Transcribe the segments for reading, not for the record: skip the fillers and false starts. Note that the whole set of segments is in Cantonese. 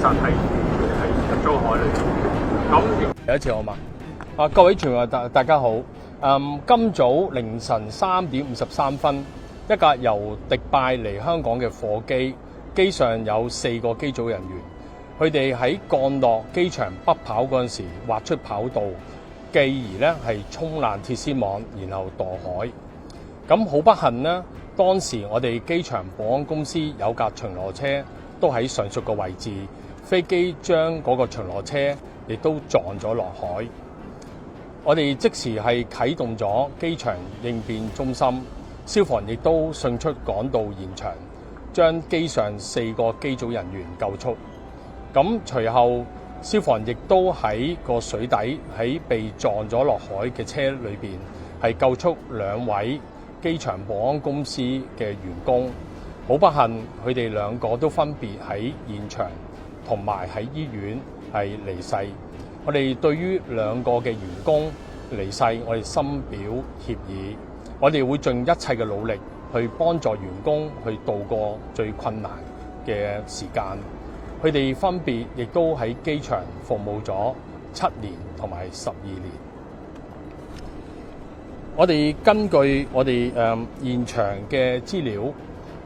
實係入咗海裏邊。咁有一次好嘛？各位傳媒大家好。今早凌晨3點53分，一架由迪拜嚟香港嘅貨機，機上有4個機組人員，佢哋喺降落機場北跑嗰陣時劃出跑道，繼而咧係衝爛鐵絲網，然後墮海。咁好不幸呢，當時我哋機場保安公司有架巡邏車都喺上述個位置，飛機將嗰個巡邏車亦都撞咗落海。我哋即時係啟動咗機場應變中心，消防亦都迅速趕到現場，將機上4個機組人員救出。咁隨後消防亦都喺個水底，喺被撞咗落海嘅車裏邊係救出2位機場保安公司嘅員工。好不幸，佢哋2個都分別喺現場同埋喺醫院係離世。我哋對於2個嘅員工離世，我哋深表歉意。我哋會盡一切嘅努力去幫助員工去度過最困難嘅時間。佢哋分別亦都喺機場服務咗7年同埋12年。我哋根據我哋現場嘅資料，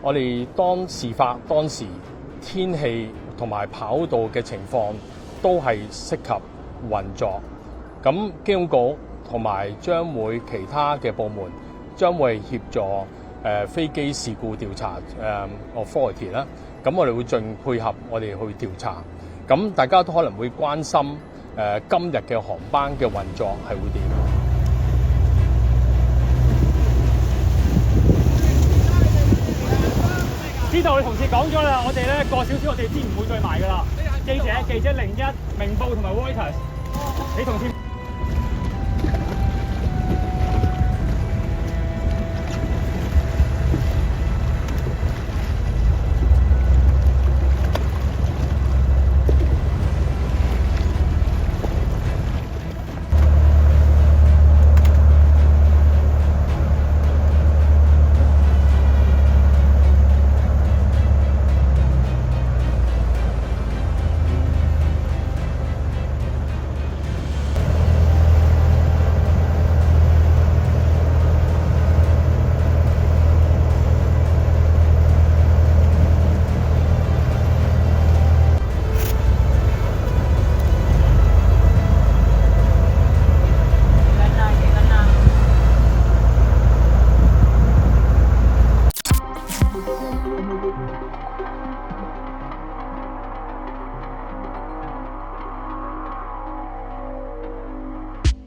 我哋事發當時天氣同埋跑道嘅情況都係適合運作。咁機管局同埋將會其他嘅部門將會協助飛機事故調查authority 啦。咁我哋會盡配合我哋去調查。咁大家都可能會關心今日嘅航班嘅運作係會點？知道你同事講咗啦，我哋咧過少少，我哋先唔會再賣噶啦。記者01、明報同埋 Reuters，你同事。